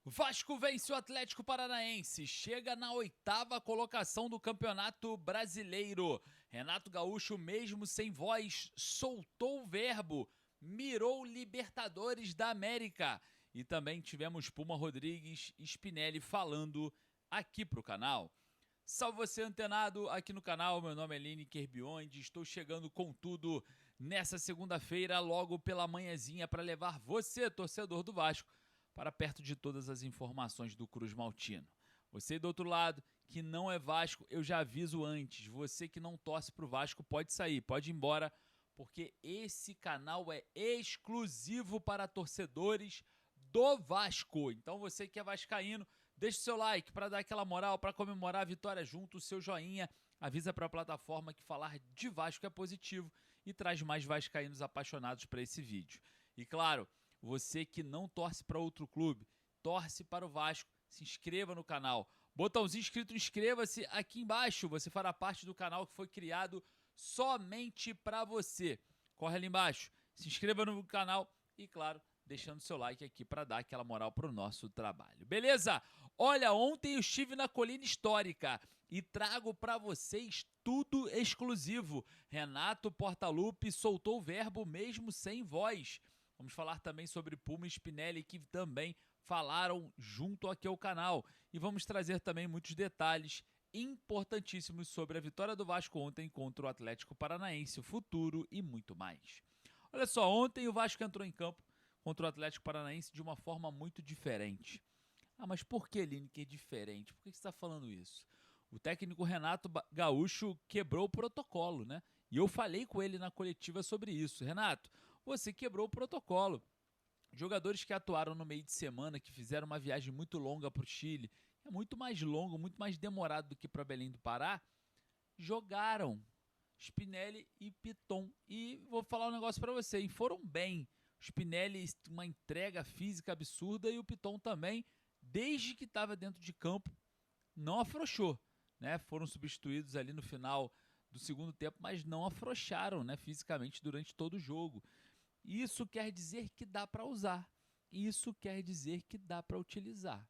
Vasco vence o Atlético Paranaense, chega na 8ª colocação do Campeonato Brasileiro. Renato Gaúcho, mesmo sem voz, soltou o verbo, mirou Libertadores da América. E também tivemos Puma Rodrigues e Spinelli falando aqui pro canal. Salve você antenado aqui no canal, meu nome é Lineker Biondi, estou chegando com tudo nessa segunda-feira, logo pela manhãzinha, para levar você, torcedor do Vasco, para perto de todas as informações do Cruz Maltino. Você do outro lado, que não é Vasco, eu já aviso antes, você que não torce pro Vasco pode sair, pode ir embora, porque esse canal é exclusivo para torcedores do Vasco. Então você que é vascaíno, deixa o seu like para dar aquela moral, para comemorar a vitória junto, o seu joinha, avisa para a plataforma que falar de Vasco é positivo e traz mais vascaínos apaixonados para esse vídeo. E claro, você que não torce para outro clube, torce para o Vasco, se inscreva no canal. Botãozinho escrito inscreva-se aqui embaixo, você fará parte do canal que foi criado somente para você. Corre ali embaixo, se inscreva no canal e claro, deixando seu like aqui para dar aquela moral pro nosso trabalho. Beleza? Olha, ontem eu estive na Colina Histórica e trago para vocês tudo exclusivo. Renato Portaluppi soltou o verbo mesmo sem voz. Vamos falar também sobre Puma e Spinelli, que também falaram junto aqui ao canal. E vamos trazer também muitos detalhes importantíssimos sobre a vitória do Vasco ontem contra o Atlético Paranaense, o futuro e muito mais. Olha só, ontem o Vasco entrou em campo contra o Atlético Paranaense de uma forma muito diferente. Ah, mas por que, Lineker, diferente? Por que você está falando isso? O técnico Renato Gaúcho quebrou o protocolo, né? E eu falei com ele na coletiva sobre isso. Renato, você quebrou o protocolo. Jogadores que atuaram no meio de semana, que fizeram uma viagem muito longa para o Chile, é muito mais longo, muito mais demorado do que para Belém do Pará, jogaram Spinelli e Piton. E vou falar um negócio para você, e foram bem. O Spinelli, uma entrega física absurda, e o Piton também, desde que estava dentro de campo, não afrouxou, né? Foram substituídos ali no final do segundo tempo, mas não afrouxaram, né, fisicamente durante todo o jogo. Isso quer dizer que dá para usar. Isso quer dizer que dá para utilizar.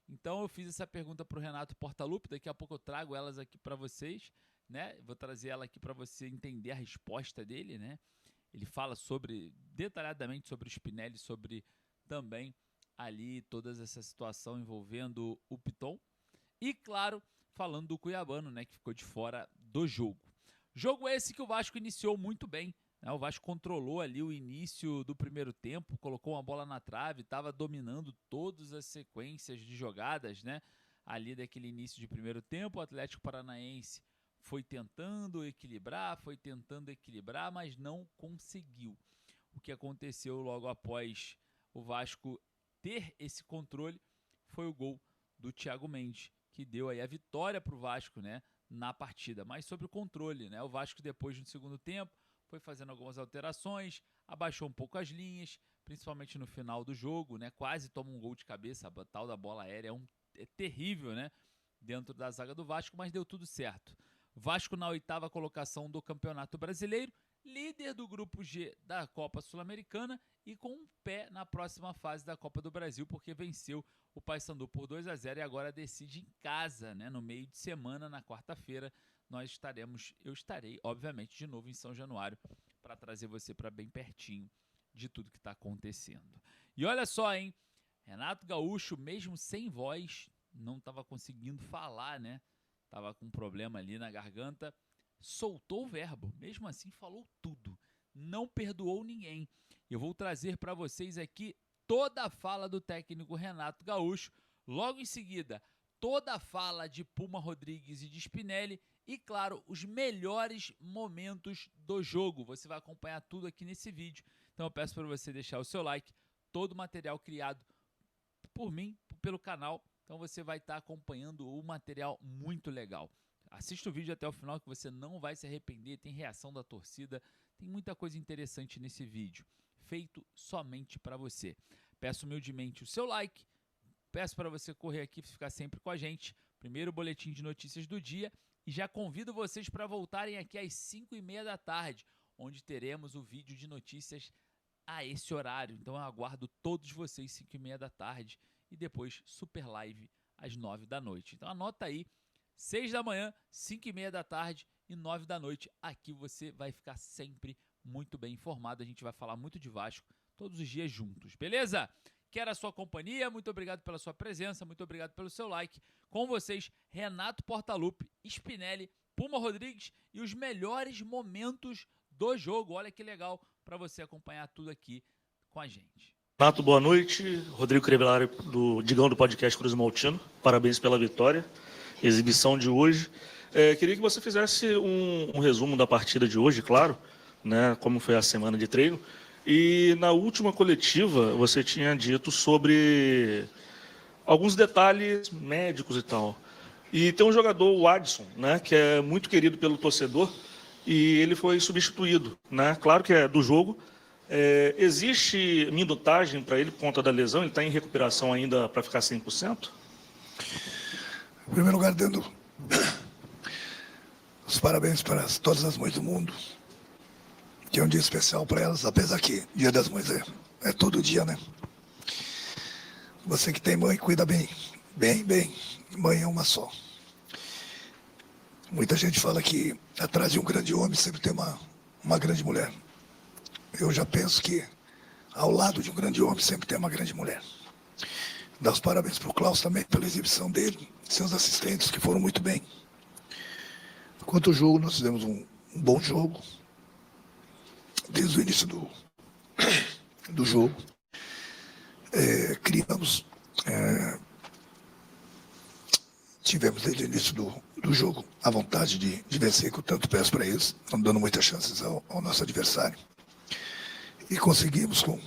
Então eu fiz essa pergunta para o Renato Portaluppi, daqui a pouco eu trago elas aqui para vocês, né? Vou trazer ela aqui para você entender a resposta dele, né? Ele fala detalhadamente sobre o Spinelli, sobre também ali toda essa situação envolvendo o Piton. E, claro, falando do Cuiabano, né, que ficou de fora do jogo. Jogo esse que o Vasco iniciou muito bem. Né? O Vasco controlou ali o início do primeiro tempo, colocou uma bola na trave, estava dominando todas as sequências de jogadas, né? Ali daquele início de primeiro tempo. O Atlético Paranaense foi tentando equilibrar, mas não conseguiu. O que aconteceu logo após o Vasco ter esse controle foi o gol do Thiago Mendes, que deu aí a vitória para o Vasco, né, na partida. Mas sobre o controle, né, o Vasco depois do segundo tempo foi fazendo algumas alterações, abaixou um pouco as linhas, principalmente no final do jogo, né, quase toma um gol de cabeça, a tal da bola aérea é terrível, né, dentro da zaga do Vasco, mas deu tudo certo. Vasco na 8ª colocação do Campeonato Brasileiro, líder do Grupo G da Copa Sul-Americana e com um pé na próxima fase da Copa do Brasil, porque venceu o Paysandu por 2-0 e agora decide em casa, né? No meio de semana, na quarta-feira, eu estarei, obviamente, de novo em São Januário para trazer você para bem pertinho de tudo que está acontecendo. E olha só, hein? Renato Gaúcho, mesmo sem voz, não estava conseguindo falar, né? Tava com um problema ali na garganta, soltou o verbo, mesmo assim falou tudo, não perdoou ninguém. Eu vou trazer para vocês aqui toda a fala do técnico Renato Gaúcho, logo em seguida toda a fala de Puma Rodrigues e de Spinelli e, claro, os melhores momentos do jogo. Você vai acompanhar tudo aqui nesse vídeo, então eu peço para você deixar o seu like, todo o material criado por mim, pelo canal. Então você vai estar acompanhando o material muito legal. Assista o vídeo até o final que você não vai se arrepender, tem reação da torcida, tem muita coisa interessante nesse vídeo, feito somente para você. Peço humildemente o seu like, peço para você correr aqui e ficar sempre com a gente, primeiro boletim de notícias do dia, e já convido vocês para voltarem aqui às 5h30 da tarde, onde teremos o vídeo de notícias a esse horário. Então eu aguardo todos vocês 5h30 da tarde e depois Super Live às 9 da noite. Então anota aí, 6 da manhã, 5h30 da tarde e 9 da noite. Aqui você vai ficar sempre muito bem informado. A gente vai falar muito de Vasco todos os dias juntos, beleza? Quero a sua companhia, muito obrigado pela sua presença, muito obrigado pelo seu like. Com vocês, Renato Portaluppi, Spinelli, Puma Rodrigues e os melhores momentos do jogo. Olha que legal para você acompanhar tudo aqui com a gente. Renato, boa noite. Rodrigo Crivellari, do Digão do podcast Cruz Maltino. Parabéns pela vitória, exibição de hoje. Queria que você fizesse um resumo da partida de hoje, claro, né, como foi a semana de treino. E na última coletiva você tinha dito sobre alguns detalhes médicos e tal. E tem um jogador, o Adson, né, que é muito querido pelo torcedor, e ele foi substituído, né? Claro que é do jogo. Existe minutagem para ele por conta da lesão? Ele está em recuperação ainda para ficar 100%? Em primeiro lugar, dando os parabéns para todas as mães do mundo, que é um dia especial para elas, apesar que Dia das Mães é todo dia, né? Você que tem mãe, cuida bem, bem. Mãe é uma só. Muita gente fala que atrás de um grande homem sempre tem uma grande mulher. Eu já penso que ao lado de um grande homem sempre tem uma grande mulher. Dar os parabéns para o Klaus também pela exibição dele, seus assistentes que foram muito bem. Quanto ao jogo, nós fizemos um bom jogo. Desde o início do jogo, criamos, tivemos desde o início do jogo a vontade de vencer, que eu tanto peço para eles, não dando muitas chances ao nosso adversário. E conseguimos, com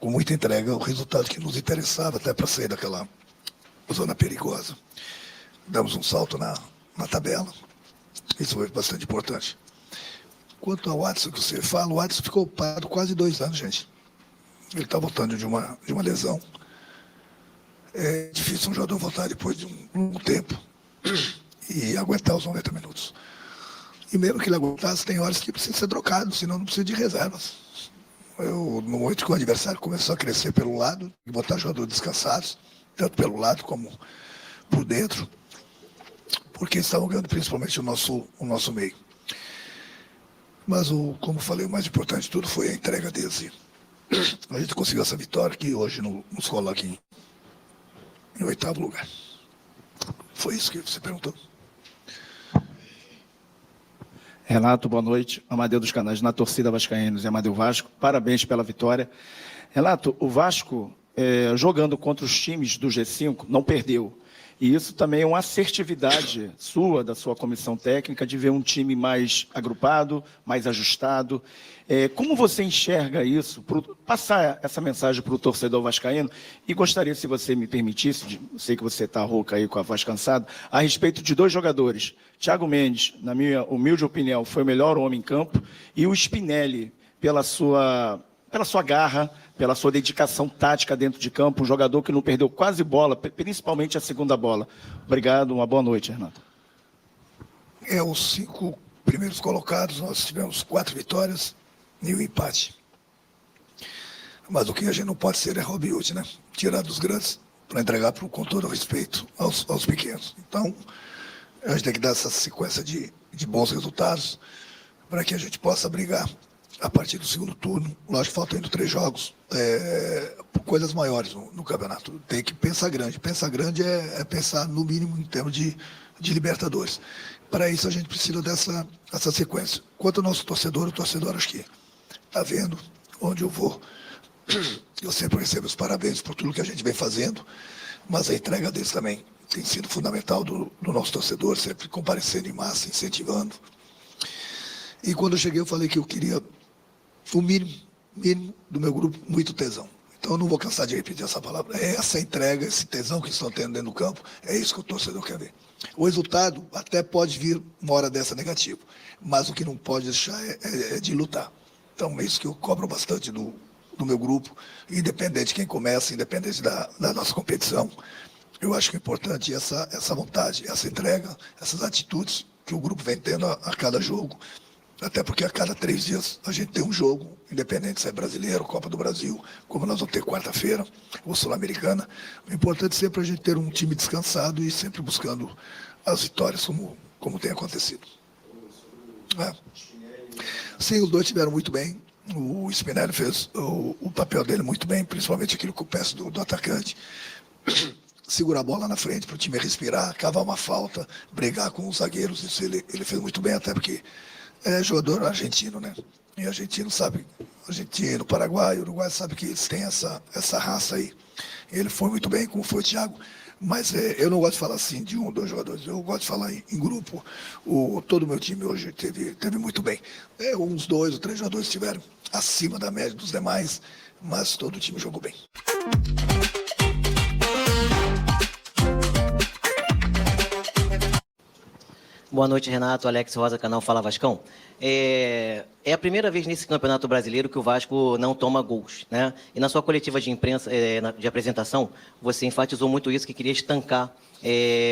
muita entrega, o resultado que nos interessava, até para sair daquela zona perigosa. Damos um salto na tabela, isso foi bastante importante. Quanto ao Adson que você fala, o Adson ficou parado quase 2 anos, gente. Ele está voltando de uma lesão. É difícil um jogador voltar depois de um longo tempo e aguentar os 90 minutos. E mesmo que ele aguentasse, tem horas que precisa ser trocado, senão não precisa de reservas. No momento que o adversário começou a crescer pelo lado, e botar jogadores descansados, tanto pelo lado como por dentro, porque estavam ganhando principalmente o nosso meio. Mas, como falei, o mais importante de tudo foi a entrega deles. A gente conseguiu essa vitória que hoje nos coloca em 8º lugar. Foi isso que você perguntou. Renato, boa noite. Amadeu dos Canais, na torcida vascaínos e Amadeu Vasco. Parabéns pela vitória. Renato, o Vasco, jogando contra os times do G5, não perdeu. E isso também é uma assertividade sua, da sua comissão técnica, de ver um time mais agrupado, mais ajustado. Como você enxerga isso? Passar essa mensagem para o torcedor vascaíno. E gostaria, se você me permitisse, sei que você está rouca aí com a voz cansada, a respeito de 2 jogadores. Thiago Mendes, na minha humilde opinião, foi o melhor homem em campo. E o Spinelli, pela sua garra, pela sua dedicação tática dentro de campo, um jogador que não perdeu quase bola, principalmente a segunda bola. Obrigado, uma boa noite, Renato. Os 5 primeiros colocados, nós tivemos 4 vitórias e um empate. Mas o que a gente não pode ser é Robin Hood, né? Tirar dos grandes para entregar com todo o respeito aos pequenos. Então, a gente tem que dar essa sequência de bons resultados para que a gente possa brigar a partir do segundo turno. Lógico que faltam ainda 3 jogos, por coisas maiores no campeonato. Tem que pensar grande. Pensar grande é pensar no mínimo em termos de Libertadores. Para isso a gente precisa dessa sequência. Quanto ao nosso torcedor, o torcedor acho que está vendo onde eu vou. Eu sempre recebo os parabéns por tudo que a gente vem fazendo, mas a entrega deles também tem sido fundamental do nosso torcedor, sempre comparecendo em massa, incentivando. E quando eu cheguei, eu falei que eu queria o mínimo do meu grupo, muito tesão. Então eu não vou cansar de repetir essa palavra. É essa entrega, esse tesão que estão tendo dentro do campo, é isso que o torcedor quer ver. O resultado até pode vir uma hora dessa negativo, mas o que não pode deixar é de lutar. Então é isso que eu cobro bastante do meu grupo, independente de quem começa, independente da nossa competição. Eu acho que é importante essa vontade, essa entrega, essas atitudes que o grupo vem tendo a cada jogo. Até porque a cada 3 dias a gente tem um jogo, independente se é brasileiro, Copa do Brasil, como nós vamos ter quarta-feira, ou Sul-Americana. O importante é sempre a gente ter um time descansado e sempre buscando as vitórias como tem acontecido. Sim, os dois estiveram muito bem. O Spinelli fez o papel dele muito bem, principalmente aquilo que eu peço do atacante. Segurar a bola na frente para o time respirar, cavar uma falta, brigar com os zagueiros. Isso ele fez muito bem, até porque é jogador argentino, né? E argentino sabe, argentino, Paraguai, Uruguai sabe que eles têm essa raça aí. Ele foi muito bem, como foi o Thiago. Mas eu não gosto de falar assim de 1 ou 2 jogadores, eu gosto de falar em grupo. Todo o meu time hoje teve muito bem. Uns 2 ou 3 jogadores estiveram acima da média dos demais, mas todo o time jogou bem. Boa noite, Renato. Alex Rosa, canal Fala Vascão. É a primeira vez nesse Campeonato Brasileiro que o Vasco não toma gols, né? E na sua coletiva de imprensa, de apresentação, você enfatizou muito isso, que queria estancar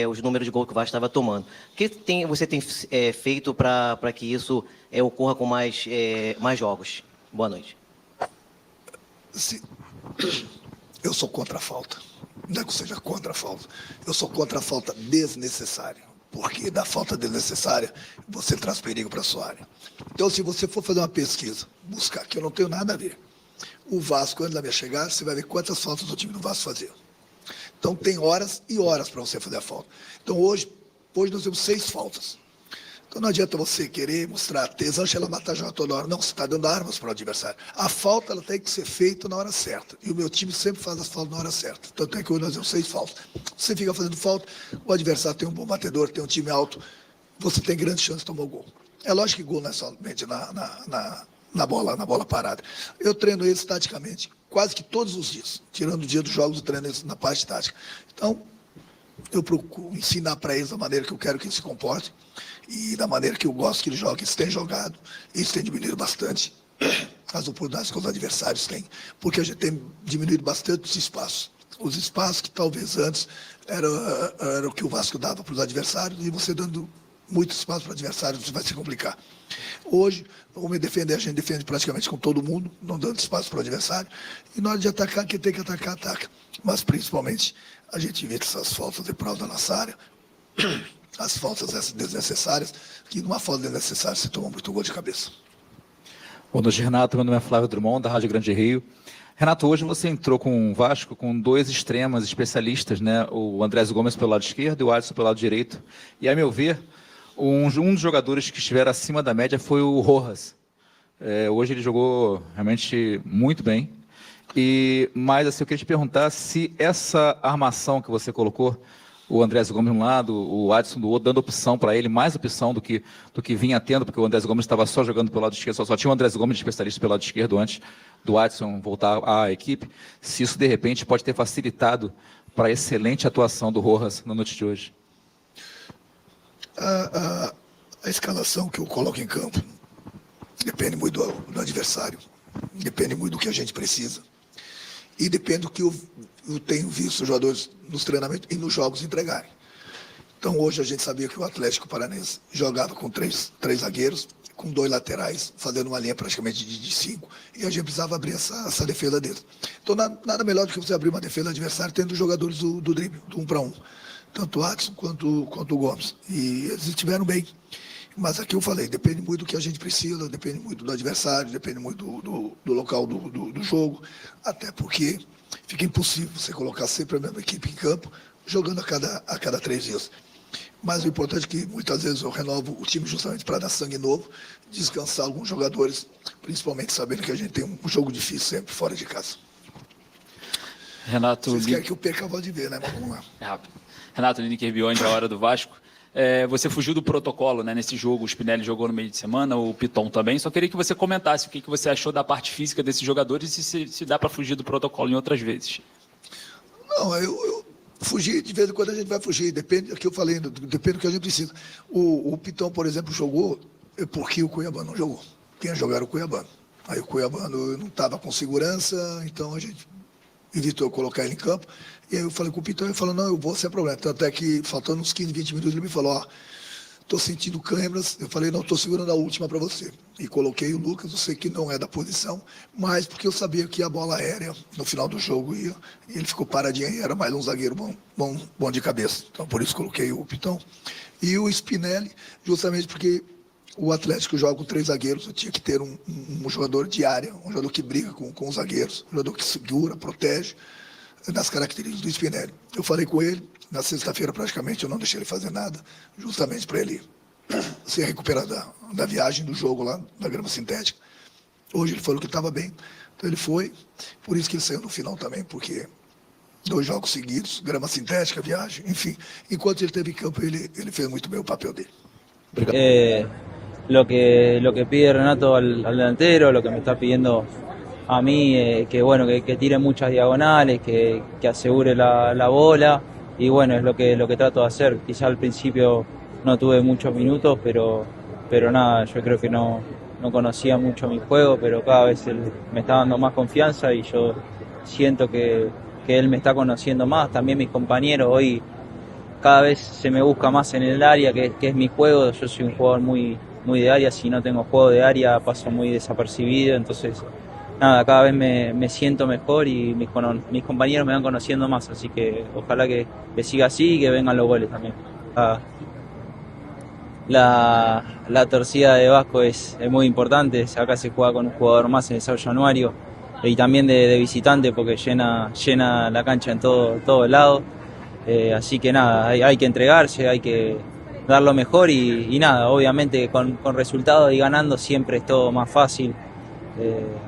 os números de gol que o Vasco estava tomando. O que você tem feito para que isso ocorra com mais jogos? Boa noite. Eu sou contra a falta. Não é que eu seja contra a falta. Eu sou contra a falta desnecessária. Porque da falta desnecessária, você traz perigo para a sua área. Então, se você for fazer uma pesquisa, buscar, que eu não tenho nada a ver, o Vasco, antes da minha chegada, você vai ver quantas faltas o time do Vasco fazia. Então, tem horas e horas para você fazer a falta. Então, hoje nós temos 6 faltas. Então, não adianta você querer mostrar tesão, ela matar jogar toda hora. Não, você está dando armas para o adversário. A falta ela tem que ser feita na hora certa. E o meu time sempre faz as faltas na hora certa. Tanto é que hoje nós temos 6 faltas. Você fica fazendo falta, o adversário tem um bom batedor, tem um time alto, você tem grande chance de tomar o gol. É lógico que gol não é somente na bola parada. Eu treino eles taticamente, quase que todos os dias. Tirando o dia dos jogos, eu treino eles na parte tática. Então, eu procuro ensinar para eles a maneira que eu quero que eles se comportem e da maneira que eu gosto que eles joguem. Eles têm jogado, isso tem diminuído bastante as oportunidades que os adversários têm, porque a gente tem diminuído bastante os espaços. Os espaços que talvez antes era o que o Vasco dava para os adversários, e você dando muito espaço para o adversário, isso vai se complicar. Hoje, vamos defender, a gente defende praticamente com todo mundo, não dando espaço para o adversário, e na hora de atacar, quem tem que atacar, ataca. Mas, principalmente, a gente evita essas faltas de prova da nossa área, as faltas essas desnecessárias, que numa falta desnecessária você toma muito gol de cabeça. Boa noite, Renato. Meu nome é Flávio Drummond, da Rádio Grande Rio. Renato, hoje você entrou com o Vasco com 2 extremas especialistas, né? O Andrés Gomes pelo lado esquerdo e o Adson pelo lado direito. E, a meu ver, um dos jogadores que estiveram acima da média foi o Rojas. Hoje ele jogou realmente muito bem. Mas assim, eu queria te perguntar se essa armação que você colocou, o Andrés Gomes de um lado, o Adson do outro, dando opção para ele, mais opção do que vinha tendo, porque o Andrés Gomes estava só jogando pelo lado esquerdo, só tinha o Andrés Gomes de especialista pelo lado esquerdo antes do Adson voltar à equipe, se isso de repente pode ter facilitado para a excelente atuação do Rojas na noite de hoje. A escalação que eu coloco em campo depende muito do adversário, depende muito do que a gente precisa e depende do que eu tenho visto os jogadores nos treinamentos e nos jogos entregarem. Então hoje a gente sabia que o Atlético Paranaense jogava com três zagueiros, com 2 laterais, fazendo uma linha praticamente de 5, e a gente precisava abrir essa defesa deles. Então nada melhor do que você abrir uma defesa do adversário tendo os jogadores do drible, do 1 para 1. Tanto o Adson quanto o Gomes. E eles estiveram bem. Mas aqui eu falei, depende muito do que a gente precisa, depende muito do adversário, depende muito do local do jogo, até porque fica impossível você colocar sempre a mesma equipe em campo, jogando a cada 3 dias. Mas o importante é que muitas vezes eu renovo o time justamente para dar sangue novo, descansar alguns jogadores, principalmente sabendo que a gente tem um jogo difícil sempre fora de casa. Renato, vocês querem que eu perca a voz de ver, né? Mas vamos lá. É rápido. Renato, Lineker Biondi, a hora do Vasco. Você fugiu do protocolo, né? Nesse jogo, o Spinelli jogou no meio de semana, o Piton também. Só queria que você comentasse o que você achou da parte física desses jogadores e se dá para fugir do protocolo em outras vezes. Não, eu fugi, de vez em quando a gente vai fugir, depende do que eu falei, depende do que a gente precisa. O Piton, por exemplo, jogou porque o Cuiabano não jogou. Quem jogar o Cuiabano. Aí o Cuiabano não estava com segurança, então a gente evitou colocar ele em campo. E aí eu falei com o Piton, ele falou, não, eu vou sem problema. Tanto é que, faltando uns 15, 20 minutos, ele me falou, estou sentindo câimbras. Eu falei, não, estou segurando a última para você. E coloquei o Lucas, eu sei que não é da posição, mas porque eu sabia que a bola aérea, no final do jogo, ia, e ele ficou paradinho e era mais um zagueiro bom de cabeça. Então, por isso coloquei o Pitão. E o Spinelli, justamente porque o Atlético joga com 3 zagueiros, eu tinha que ter um jogador de área, um jogador que briga com os zagueiros, um jogador que segura, protege, das características do Spinelli. Eu falei com ele, na sexta-feira praticamente, eu não deixei ele fazer nada, justamente para ele se recuperar da viagem do jogo lá, da grama sintética. Hoje ele falou que estava bem, então ele foi, por isso que ele saiu no final também, porque 2 jogos seguidos, grama sintética, viagem, enfim. Enquanto ele esteve em campo, ele fez muito bem o papel dele. Lo que pide Renato al delantero, lo que me está pidiendo a mí, que bueno, que tire muchas diagonales, que asegure la bola, y bueno, es lo que trato de hacer. Quizá al principio no tuve muchos minutos, pero nada, yo creo que no conocía mucho mi juego, pero cada vez él me está dando más confianza y yo siento que él me está conociendo más. También mis compañeros, hoy cada vez se me busca más en el área, que es mi juego. Yo soy un jugador muy de área, si no tengo juego de área paso muy desapercibido, entonces nada, cada vez me siento mejor y mis compañeros me van conociendo más, así que ojalá que siga así y que vengan los goles también. La torcida de Vasco es muy importante, acá se juega con un jugador más en el Sao Januario y también de visitante porque llena la cancha en todo lado, así que nada, hay que entregarse, hay que dar lo mejor y nada, obviamente con resultados y ganando siempre es todo más fácil,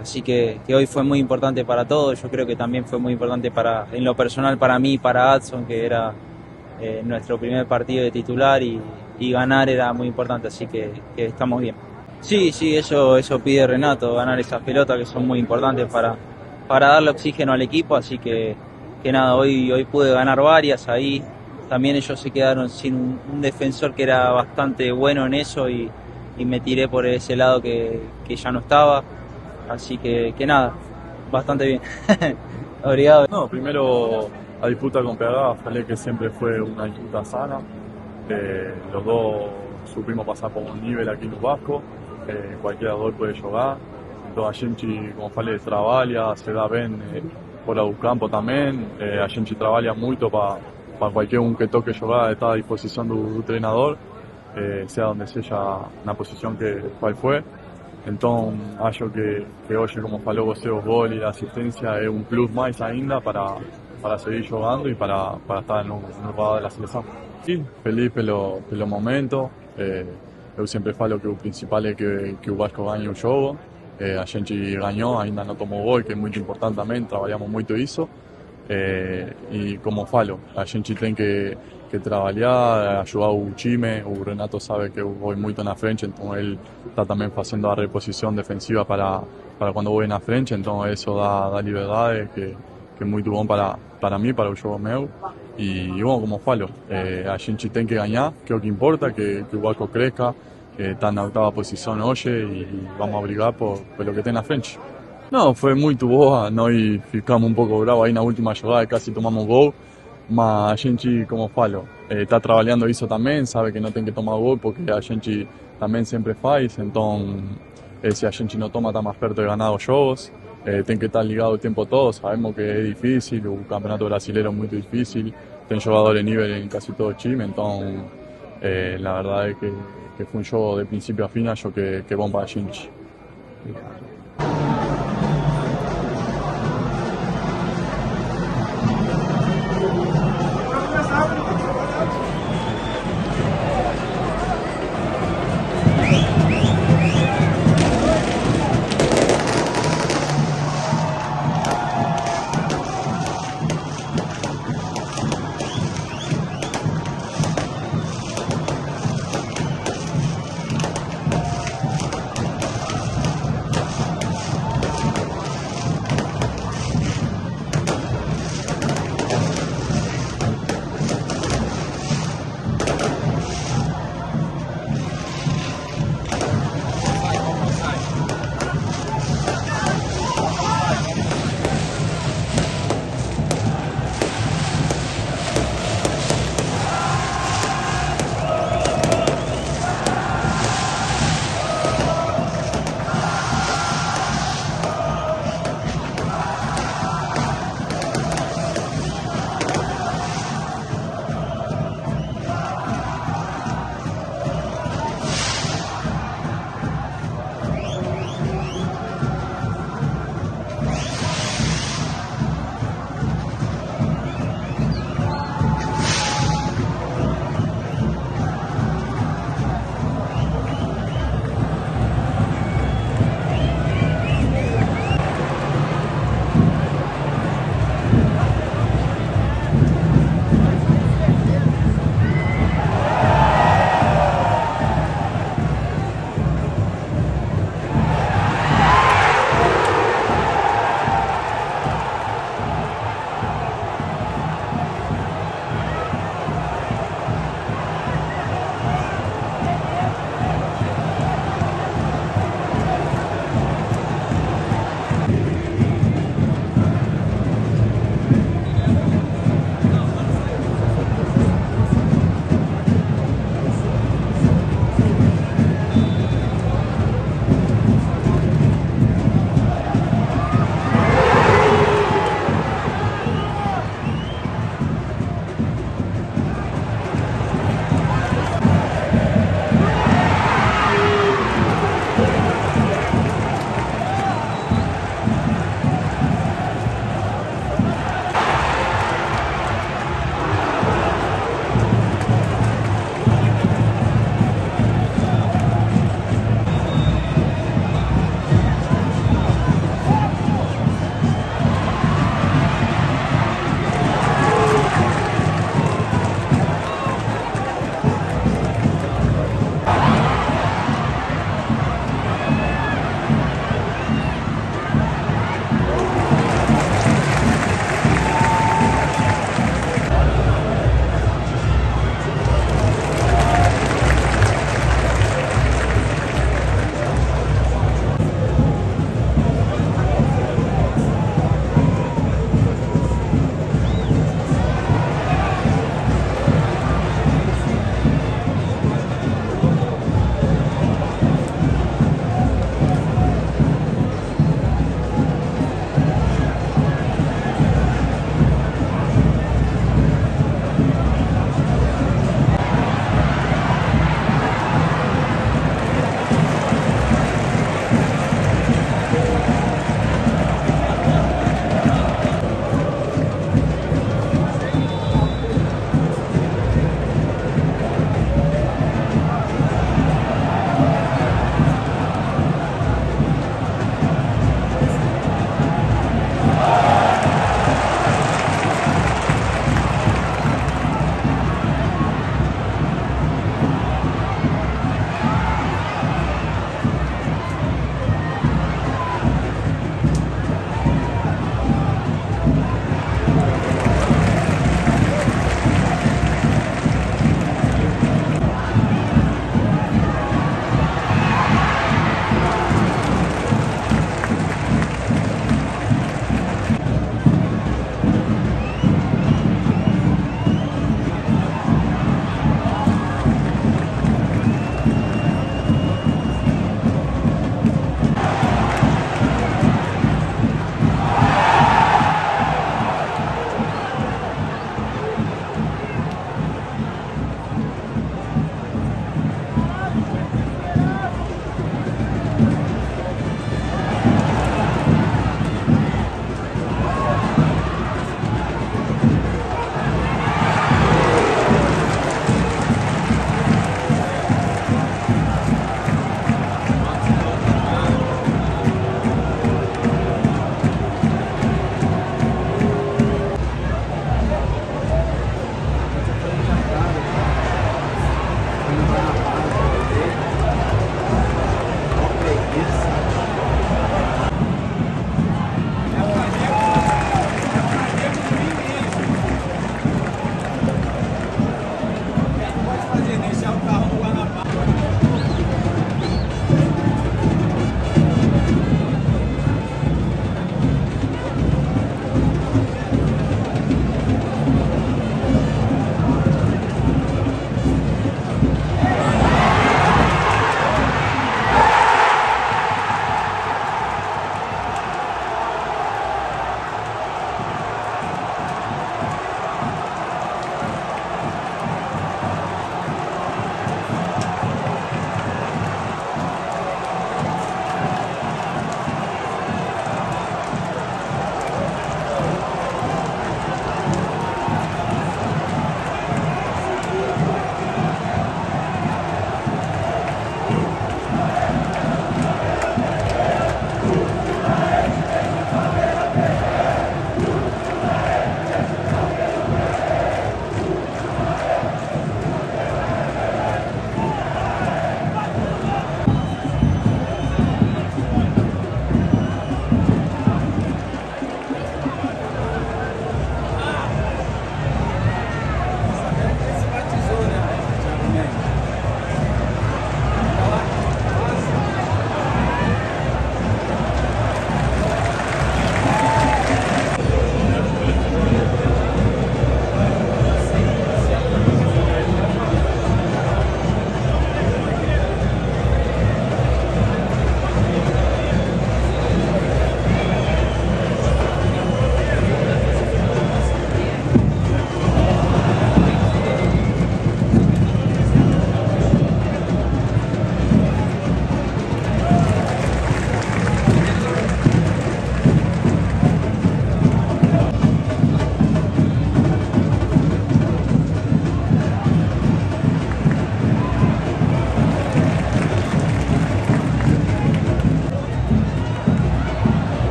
así que hoy fue muy importante para todos. Yo creo que también fue muy importante en lo personal para mí y para Adson, que era nuestro primer partido de titular y ganar era muy importante, así que estamos bien. Sí, eso pide Renato, ganar esas pelotas que son muy importantes para darle oxígeno al equipo, así que nada, hoy pude ganar varias ahí. También ellos se quedaron sin un defensor que era bastante bueno en eso y me tiré por ese lado que ya no estaba, así que nada, bastante bien. Obrigado. No, primero la disputa con PH, falei que siempre fue una disputa sana. Los dos supimos pasar por un nivel aqui no Vasco, cualquiera dos puede jogar. Então a gente, como falei, trabalha, se dá bem fora do campo também. A gente trabalha muito para qualquer que toque jogar, está à disposição do treinador, sea donde seja na posição qual foi. Então acho que hoje, como falou você, o gol e a assistência é um plus mais ainda para seguir jogando e para estar no radar da seleção. Sim, feliz pelo momento. Eu sempre falo que o principal é que o Vasco ganhe o jogo. A gente ganhou, ainda não tomou gol, que é muito importante também, trabalhamos muito isso. E como falo, a gente tem que trabalhar, ajudar o time. O Renato sabe que eu vou muito na frente, então ele está também fazendo a reposição defensiva para quando vou na frente, então isso dá liberdade, que é muito bom para mim, para o jogo meu. E bom, como falo, a gente tem que ganhar, que é o que importa, que o Vasco cresça, está na 8ª posição hoje e vamos a brigar por lo que tem na frente. Não, foi muito boa, nós ficamos um pouco bravos aí na última jogada, quase tomamos gol, mas a gente, como falo, está trabalhando isso também, sabe que não tem que tomar gol, porque a gente também sempre faz, então se a gente não toma, está mais perto de ganhar os jogos, tem que estar ligado o tempo todo, sabemos que é difícil, o campeonato brasileiro é muito difícil, tem jogadores de nível em quase todo o time, então a verdade é que foi um jogo de princípio a fim, acho que é bom para a gente.